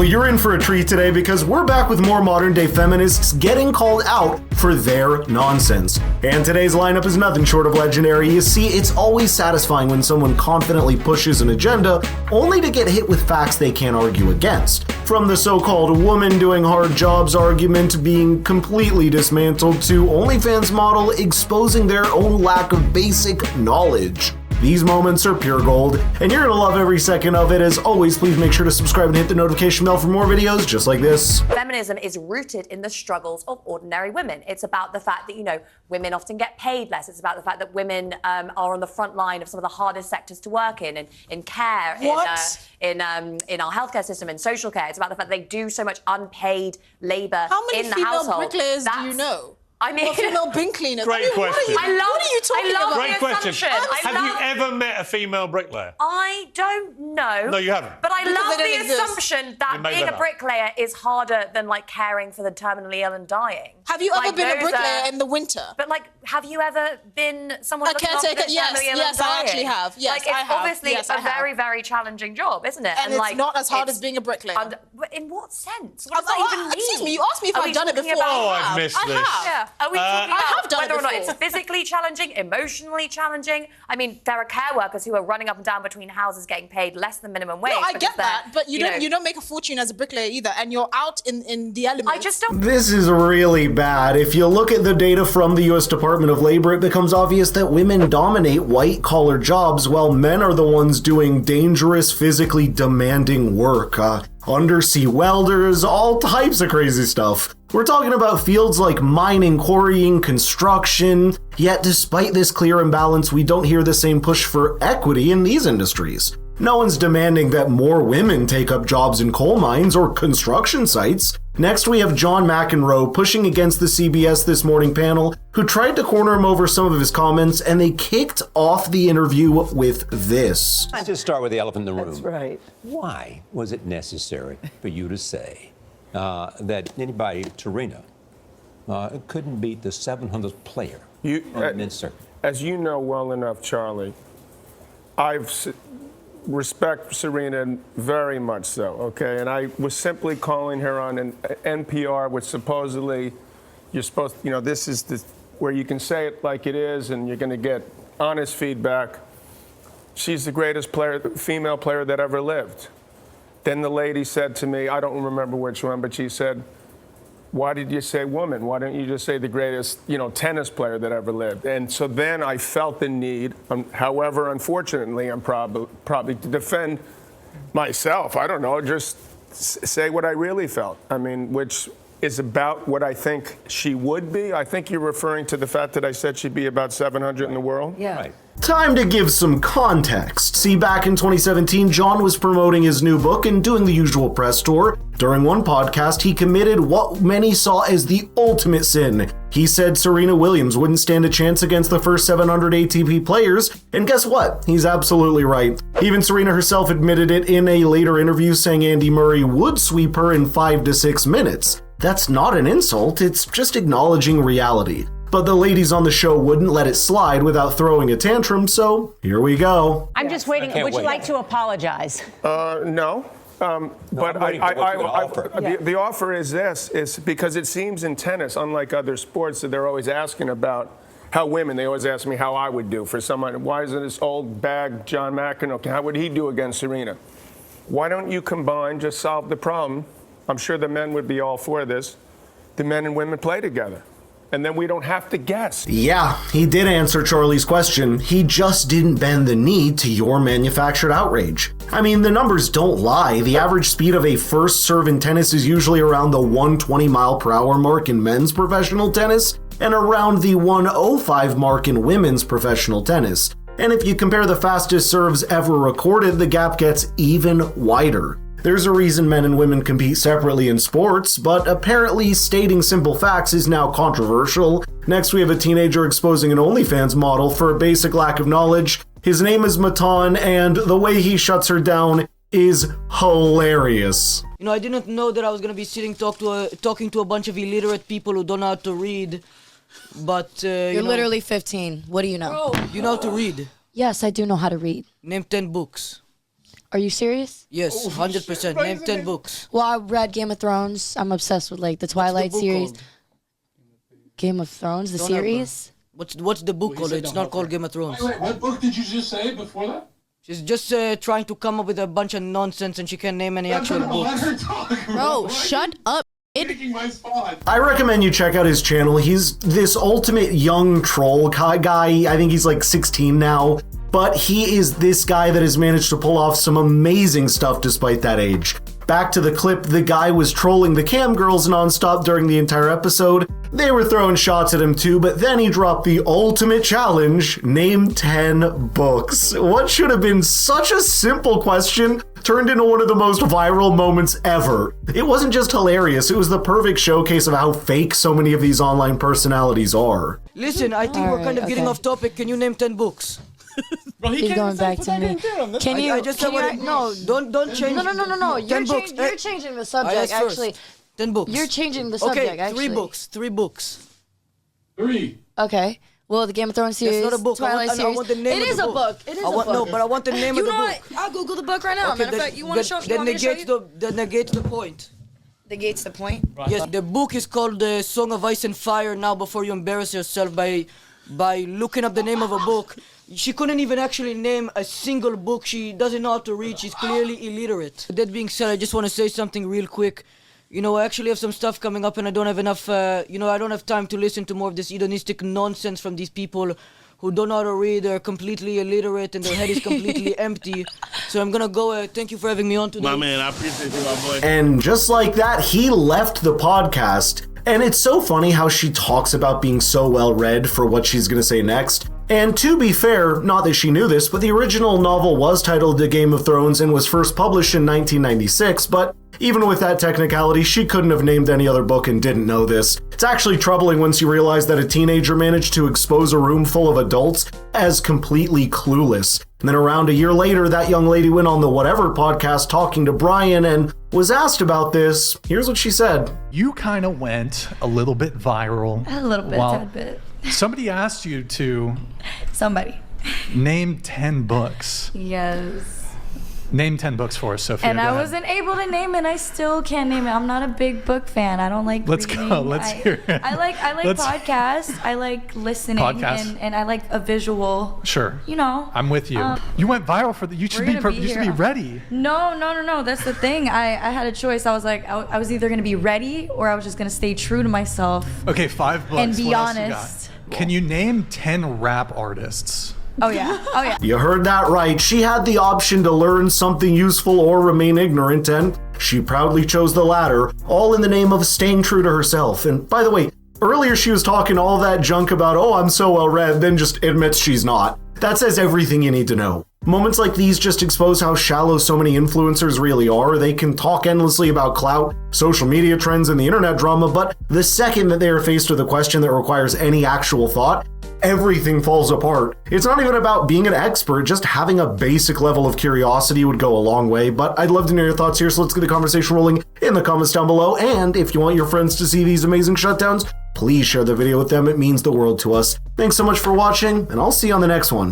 Well, you're in for a treat today because we're back with more modern-day feminists getting called out for their nonsense. And today's lineup is nothing short of legendary. You see, it's always satisfying when someone confidently pushes an agenda only to get hit with facts they can't argue against. From the so-called woman doing hard jobs argument being completely dismantled to OnlyFans model exposing their own lack of basic knowledge. These moments are pure gold, and you're gonna love every second of it. As always, please make sure to subscribe and hit the notification bell for more videos just like this. Feminism is rooted in the struggles of ordinary women. It's about the fact that, you know, women often get paid less. It's about the fact that women are on the front line of some of the hardest sectors to work in care, in our healthcare system, in social care. It's about the fact that they do so much unpaid labor in the household. How many female bricklayers do you know? I mean, female bin cleaners. Great question. What are you talking about? Great question. Have you ever met a female bricklayer? I don't know. No, you haven't. But I love the assumption that being a bricklayer is harder than, like, caring for the terminally ill and dying. Have you ever been a bricklayer in the winter? But, like, have you ever been someone looking after the terminally ill and dying? Yes, I actually have. Yes, I have. Obviously, it's a very, very challenging job, isn't it? And it's not as hard as being a bricklayer. In what sense? What does that even mean? Excuse me, you asked me if I've done it before. Oh, I've missed this. Yeah. Are we talking about whether or not it's before. physically challenging, emotionally challenging? I mean, there are care workers who are running up and down between houses getting paid less than minimum wage. No, I get that, but you don't make a fortune as a bricklayer either, and you're out in the elements. I just don't. This is really bad. If you look at the data from the U.S. Department of Labor, it becomes obvious that women dominate white-collar jobs while men are the ones doing dangerous, physically demanding work. Undersea welders, all types of crazy stuff. We're talking about fields like mining, quarrying, construction, yet despite this clear imbalance, we don't hear the same push for equity in these industries. No one's demanding that more women take up jobs in coal mines or construction sites. Next, we have John McEnroe pushing against the CBS This Morning panel, who tried to corner him over some of his comments, and they kicked off the interview with this. Let's just start with the elephant in the room. That's right. Why was it necessary for you to say that anybody, Serena, couldn't beat the 700th player on the men's circuit? As you know well enough, Charlie, respect Serena very much so, okay? And I was simply calling her on an NPR, which supposedly you're supposed, this is where you can say it like it is and you're going to get honest feedback. She's the greatest female player that ever lived. Then the lady said to me, I don't remember which one, but she said, why did you say woman? Why don't you just say the greatest, tennis player that ever lived? And so then I felt the need, however, unfortunately, I'm probably to defend myself. I don't know, just say what I really felt. I mean, which is about what I think she would be. I think you're referring to the fact that I said she'd be about 700 in the world. Yeah. Right. Time to give some context. See, back in 2017, John was promoting his new book and doing the usual press tour. During one podcast, he committed what many saw as the ultimate sin. He said Serena Williams wouldn't stand a chance against the first 700 ATP players, and guess what? He's absolutely right. Even Serena herself admitted it in a later interview, saying Andy Murray would sweep her in 5 to 6 minutes. That's not an insult, it's just acknowledging reality. But the ladies on the show wouldn't let it slide without throwing a tantrum, so here we go. I'm just waiting. Would you like to apologize? No. But the offer is this, is because it seems in tennis, unlike other sports, that they're always asking about how women, they always ask me how I would do for someone. Why isn't this old bag John McEnroe, how would he do against Serena? Why don't you combine, just solve the problem? I'm sure the men would be all for this. The men and women play together. And then we don't have to guess. Yeah, he did answer Charlie's question. He just didn't bend the knee to your manufactured outrage. I mean, the numbers don't lie. The average speed of a first serve in tennis is usually around the 120 mile per hour mark in men's professional tennis and around the 105 mark in women's professional tennis. And if you compare the fastest serves ever recorded, the gap gets even wider. There's a reason men and women compete separately in sports, but apparently stating simple facts is now controversial. Next, we have a teenager exposing an OnlyFans model for a basic lack of knowledge. His name is Matan, and the way he shuts her down is hilarious. I didn't know that I was going to be sitting talking to a bunch of illiterate people who don't know how to read, but, You're literally 15. What do you know? You know how to read? Yes, I do know how to read. Name 10 books. Are you serious? Yes, 100%. Name 10 books. Well, I read Game of Thrones. I'm obsessed with like the Twilight series. Called? Game of Thrones, the Don't series. What's the book called? It's not called Game of Thrones. Wait, what book did you just say before that? She's just trying to come up with a bunch of nonsense and she can't name any actual books. Let her talk, Bro, shut up. Taking my spot. I recommend you check out his channel. He's this ultimate young troll guy. I think he's like 16 now. But he is this guy that has managed to pull off some amazing stuff despite that age. Back to the clip, the guy was trolling the cam girls nonstop during the entire episode. They were throwing shots at him too, but then he dropped the ultimate challenge, name 10 books. What should have been such a simple question turned into one of the most viral moments ever. It wasn't just hilarious, it was the perfect showcase of how fake so many of these online personalities are. Listen, I think we're kind of getting off topic. Can you name 10 books? Bro, He's going back to me. Can you? I just can said you no, don't change. No. You're 10 books. changing the subject. Yes, first. Actually, 10 books. you're changing the subject. Okay, Actually, 3 books. 3. Okay. Well, the Game of Thrones series, That's not a book. Twilight series. I want the name it of is the a book. book. It is a book. No, but I want the name You of the know book. what? I'll Google the book right now. Matter of fact, you want to show? That negates the point. Negates the point. Yes, the book is called The Song of Ice and Fire. Now, before you embarrass yourself by looking up the name of a book, she couldn't even actually name a single book. She doesn't know how to read. She's clearly illiterate. That being said, I just want to say something real quick. You know, I actually have some stuff coming up and I don't have enough, I don't have time to listen to more of this hedonistic nonsense from these people who don't know how to read, they're completely illiterate and their head is completely empty. So I'm gonna go, thank you for having me on today. My man, I appreciate you, my boy. And just like that, he left the podcast. And it's so funny how she talks about being so well read for what she's gonna say next. And to be fair, not that she knew this, but the original novel was titled The Game of Thrones and was first published in 1996, but even with that technicality, she couldn't have named any other book and didn't know this. It's actually troubling once you realize that a teenager managed to expose a room full of adults as completely clueless. And then around a year later, that young lady went on the Whatever podcast talking to Brian and was asked about this. Here's what she said. You kind of went a little bit viral. A little bit, tad bit. Somebody asked you to name 10 books. Yes. Name 10 books for us, Sophia. And I wasn't able to name it. I still can't name it. I'm not a big book fan. I don't like Let's reading. go. Let's hear it. I like podcasts. I like listening. Podcasts? And I like a visual. Sure. You know. I'm with you. You went viral for the. You should be ready. No. That's the thing. I had a choice. I was like, I was either gonna be ready or I was just gonna stay true to myself. Okay, 5 books. And be What else you honest. got? Can you name 10 rap artists? Oh yeah. You heard that right. She had the option to learn something useful or remain ignorant, and she proudly chose the latter, all in the name of staying true to herself. And by the way, earlier she was talking all that junk about, oh, I'm so well read, then just admits she's not. That says everything you need to know. Moments like these just expose how shallow so many influencers really are. They can talk endlessly about clout, social media trends, and the internet drama, but the second that they are faced with a question that requires any actual thought, everything falls apart. It's not even about being an expert, just having a basic level of curiosity would go a long way, but I'd love to know your thoughts here, so let's get the conversation rolling in the comments down below, and if you want your friends to see these amazing shutdowns, please share the video with them, it means the world to us. Thanks so much for watching, and I'll see you on the next one.